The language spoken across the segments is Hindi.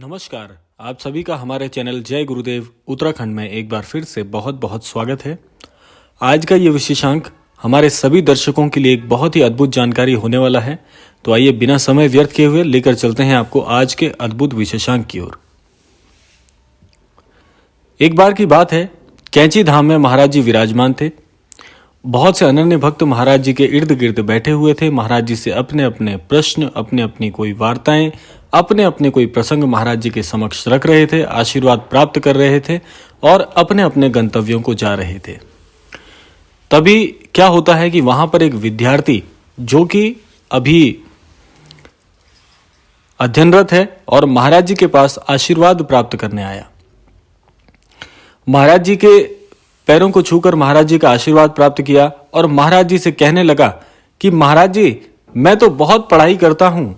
नमस्कार। आप सभी का हमारे चैनल जय गुरुदेव उत्तराखंड में एक बार फिर से बहुत बहुत स्वागत है। आज का ये विशेषांक हमारे सभी दर्शकों के लिए एक बहुत ही अद्भुत जानकारी होने वाला है। तो आइए बिना समय व्यर्थ किए हुए लेकर चलते हैं आपको आज के अद्भुत विशेषांक की ओर। एक बार की बात है, कैंची धाम में महाराज जी विराजमान थे। बहुत से अनन्य भक्त महाराज जी के इर्द गिर्द बैठे हुए थे। महाराज जी से अपने अपने प्रश्न, अपने अपनी कोई वार्ताएं, अपने अपने कोई प्रसंग महाराज जी के समक्ष रख रहे थे, आशीर्वाद प्राप्त कर रहे थे और अपने अपने गंतव्यों को जा रहे थे। तभी क्या होता है कि वहां पर एक विद्यार्थी जो कि अभी अध्ययनरत है और महाराज जी के पास आशीर्वाद प्राप्त करने आया। महाराज जी के पैरों को छूकर महाराज जी का आशीर्वाद प्राप्त किया और महाराज जी से कहने लगा कि महाराज जी, मैं तो बहुत पढ़ाई करता हूं,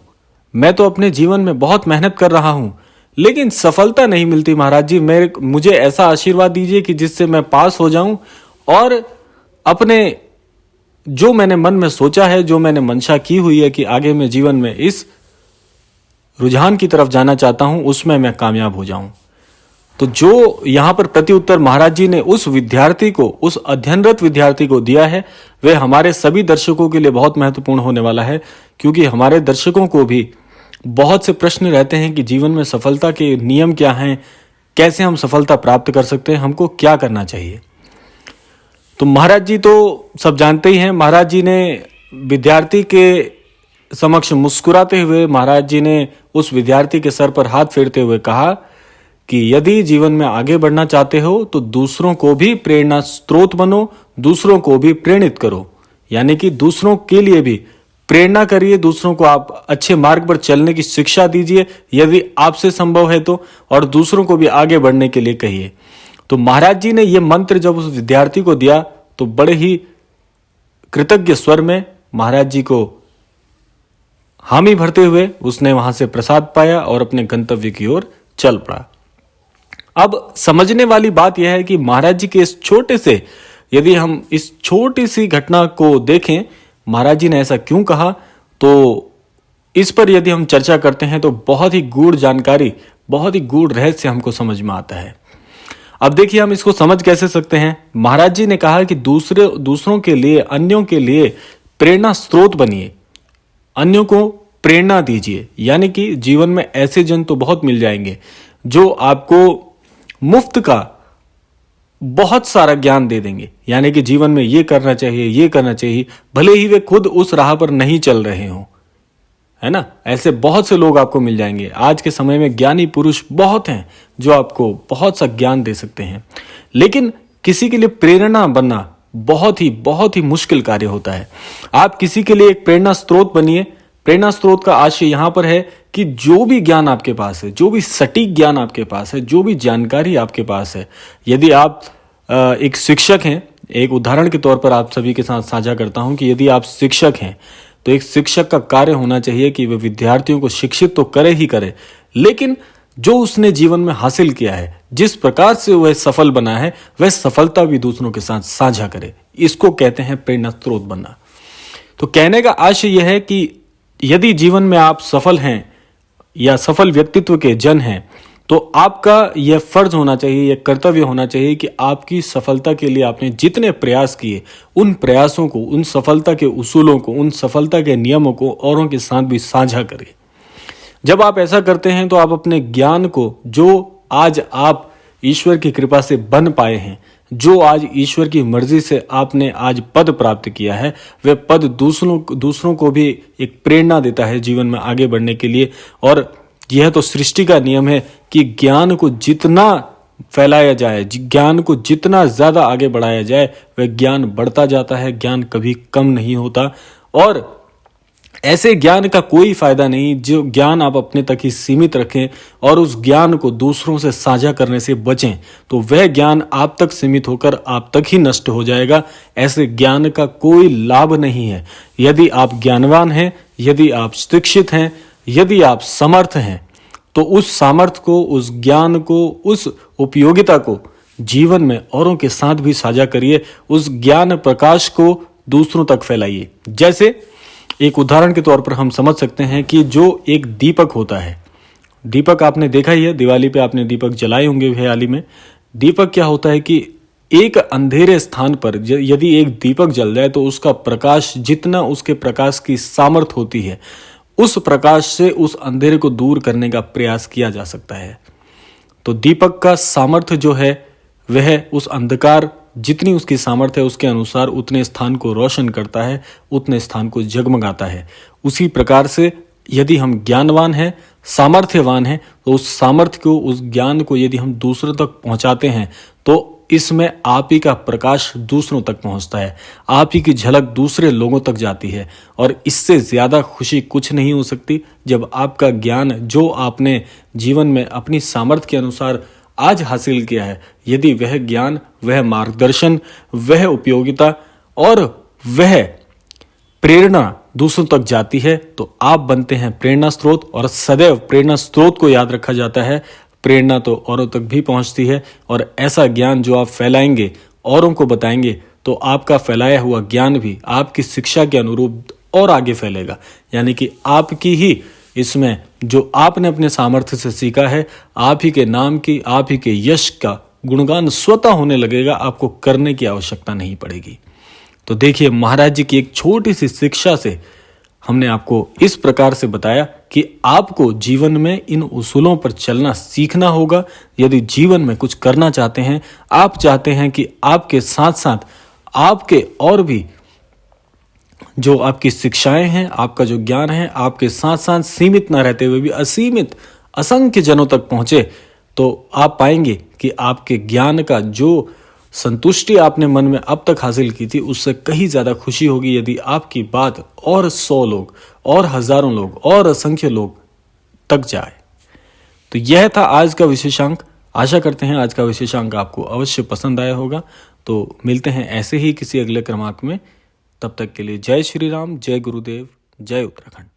मैं तो अपने जीवन में बहुत मेहनत कर रहा हूं, लेकिन सफलता नहीं मिलती। महाराज जी, मुझे ऐसा आशीर्वाद दीजिए कि जिससे मैं पास हो जाऊं और अपने जो मैंने मन में सोचा है, जो मैंने मंशा की हुई है कि आगे मैं जीवन में इस रुझान की तरफ जाना चाहता हूं, उसमें मैं कामयाब हो जाऊं। तो जो यहां पर प्रत्युत्तर महाराज जी ने उस विद्यार्थी को, उस अध्ययनरत विद्यार्थी को दिया है, वे हमारे सभी दर्शकों के लिए बहुत महत्वपूर्ण होने वाला है। क्योंकि हमारे दर्शकों को भी बहुत से प्रश्न रहते हैं कि जीवन में सफलता के नियम क्या हैं, कैसे हम सफलता प्राप्त कर सकते हैं, हमको क्या करना चाहिए। तो महाराज जी तो सब जानते ही हैं। महाराज जी ने विद्यार्थी के समक्ष मुस्कुराते हुए महाराज जी ने उस विद्यार्थी के सर पर हाथ फेरते हुए कहा कि यदि जीवन में आगे बढ़ना चाहते हो तो दूसरों को भी प्रेरणा स्रोत बनो, दूसरों को भी प्रेरित करो। यानी कि दूसरों के लिए भी प्रेरणा करिए, दूसरों को आप अच्छे मार्ग पर चलने की शिक्षा दीजिए यदि आपसे संभव है तो, और दूसरों को भी आगे बढ़ने के लिए कहिए। तो महाराज जी ने यह मंत्र जब उस विद्यार्थी को दिया तो बड़े ही कृतज्ञ स्वर में महाराज जी को हामी भरते हुए उसने वहां से प्रसाद पाया और अपने गंतव्य की ओर चल पड़ा। अब समझने वाली बात यह है कि महाराज जी के इस छोटे से, यदि हम इस छोटी सी घटना को देखें, महाराज जी ने ऐसा क्यों कहा, तो इस पर यदि हम चर्चा करते हैं तो बहुत ही गूढ़ जानकारी, बहुत ही गूढ़ रहस्य हमको समझ में आता है। अब देखिए, हम इसको समझ कैसे सकते हैं। महाराज जी ने कहा कि दूसरों के लिए, अन्यों के लिए प्रेरणा स्रोत बनिए, अन्यों को प्रेरणा दीजिए। यानी कि जीवन में ऐसे जन तो बहुत मिल जाएंगे जो आपको मुफ्त का बहुत सारा ज्ञान दे देंगे। यानी कि जीवन में ये करना चाहिए, ये करना चाहिए, भले ही वे खुद उस राह पर नहीं चल रहे हों, है ना। ऐसे बहुत से लोग आपको मिल जाएंगे। आज के समय में ज्ञानी पुरुष बहुत हैं जो आपको बहुत सा ज्ञान दे सकते हैं, लेकिन किसी के लिए प्रेरणा बनना बहुत ही मुश्किल कार्य होता है। आप किसी के लिए एक प्रेरणा स्रोत बनिए। प्रेरणा स्रोत का आशय यहां पर है कि जो भी ज्ञान आपके पास है, जो भी सटीक ज्ञान आपके पास है, जो भी जानकारी आपके पास है, यदि आप एक शिक्षक हैं, एक उदाहरण के तौर पर आप सभी के साथ साझा करता हूं कि यदि आप शिक्षक हैं तो एक शिक्षक का कार्य होना चाहिए कि वह विद्यार्थियों को शिक्षित तो करे ही करे, लेकिन जो उसने जीवन में हासिल किया है, जिस प्रकार से वह सफल बना है, वह सफलता भी दूसरों के साथ साझा करे। इसको कहते हैं प्रेरणा स्रोत बनना। तो कहने का आशय यह है कि यदि जीवन में आप सफल हैं या सफल व्यक्तित्व के जन हैं, तो आपका यह फर्ज होना चाहिए, यह कर्तव्य होना चाहिए कि आपकी सफलता के लिए आपने जितने प्रयास किए, उन प्रयासों को, उन सफलता के उसूलों को, उन सफलता के नियमों को औरों के साथ भी साझा करें। जब आप ऐसा करते हैं तो आप अपने ज्ञान को, जो आज आप ईश्वर की कृपा से बन पाए हैं, जो आज ईश्वर की मर्जी से आपने आज पद प्राप्त किया है, वह पद दूसरों को भी एक प्रेरणा देता है जीवन में आगे बढ़ने के लिए। और यह तो सृष्टि का नियम है कि ज्ञान को जितना फैलाया जाए, ज्ञान को जितना ज्यादा आगे बढ़ाया जाए, वह ज्ञान बढ़ता जाता है, ज्ञान कभी कम नहीं होता। और ऐसे ज्ञान का कोई फायदा नहीं जो ज्ञान आप अपने तक ही सीमित रखें और उस ज्ञान को दूसरों से साझा करने से बचें, तो वह ज्ञान आप तक सीमित होकर आप तक ही नष्ट हो जाएगा। ऐसे ज्ञान का कोई लाभ नहीं है। यदि आप ज्ञानवान हैं, यदि आप शिक्षित हैं, यदि आप समर्थ हैं, तो उस सामर्थ्य को, उस ज्ञान को, उस उपयोगिता को जीवन में औरों के साथ भी साझा करिए। उस ज्ञान प्रकाश को दूसरों तक फैलाइए। जैसे एक उदाहरण के तौर पर हम समझ सकते हैं कि जो एक दीपक होता है, दीपक आपने देखा ही है, दिवाली पे आपने दीपक जलाए होंगे हरियाली में। दीपक क्या होता है कि एक अंधेरे स्थान पर यदि एक दीपक जल जाए तो उसका प्रकाश, जितना उसके प्रकाश की सामर्थ्य होती है, उस प्रकाश से उस अंधेरे को दूर करने का प्रयास किया जा सकता है। तो दीपक का सामर्थ्य जो है वह उस अंधकार, जितनी उसकी सामर्थ्य है उसके अनुसार उतने स्थान को रोशन करता है, उतने स्थान को जगमगाता है। उसी प्रकार से यदि हम ज्ञानवान हैं, सामर्थ्यवान हैं, तो उस सामर्थ्य को, उस ज्ञान को यदि हम दूसरों तक पहुंचाते हैं तो इसमें आप ही का प्रकाश दूसरों तक पहुंचता है, आप ही की झलक दूसरे लोगों तक जाती है। और इससे ज्यादा खुशी कुछ नहीं हो सकती जब आपका ज्ञान, जो आपने जीवन में अपनी सामर्थ्य के अनुसार आज हासिल किया है, यदि वह ज्ञान, वह मार्गदर्शन, वह उपयोगिता और वह प्रेरणा दूसरों तक जाती है, तो आप बनते हैं प्रेरणा स्रोत। और सदैव प्रेरणा स्रोत को याद रखा जाता है, प्रेरणा तो औरों तक भी पहुंचती है। और ऐसा ज्ञान जो आप फैलाएंगे, औरों को बताएंगे, तो आपका फैलाया हुआ ज्ञान भी आपकी शिक्षा के अनुरूप और आगे फैलेगा। यानी कि आपकी ही इसमें जो आपने अपने सामर्थ्य से सीखा है, आप ही के नाम की, आप ही के यश का गुणगान स्वतः होने लगेगा, आपको करने की आवश्यकता नहीं पड़ेगी। तो देखिए, महाराज जी की एक छोटी सी शिक्षा से हमने आपको इस प्रकार से बताया कि आपको जीवन में इन उसूलों पर चलना सीखना होगा। यदि जीवन में कुछ करना चाहते हैं, आप चाहते हैं कि आपके साथ साथ आपके और भी जो आपकी शिक्षाएं हैं, आपका जो ज्ञान है, आपके साथ साथ सीमित ना रहते हुए भी असीमित, असंख्य जनों तक पहुंचे, तो आप पाएंगे कि आपके ज्ञान का जो संतुष्टि आपने मन में अब तक हासिल की थी, उससे कहीं ज्यादा खुशी होगी यदि आपकी बात और 100 लोग और हजारों लोग और असंख्य लोग तक जाए। तो यह था आज का विशेषांक। आशा करते हैं आज का विशेषांक आपको अवश्य पसंद आया होगा। तो मिलते हैं ऐसे ही किसी अगले क्रमांक में। तब तक के लिए जय श्री राम, जय गुरुदेव, जय उत्तराखंड।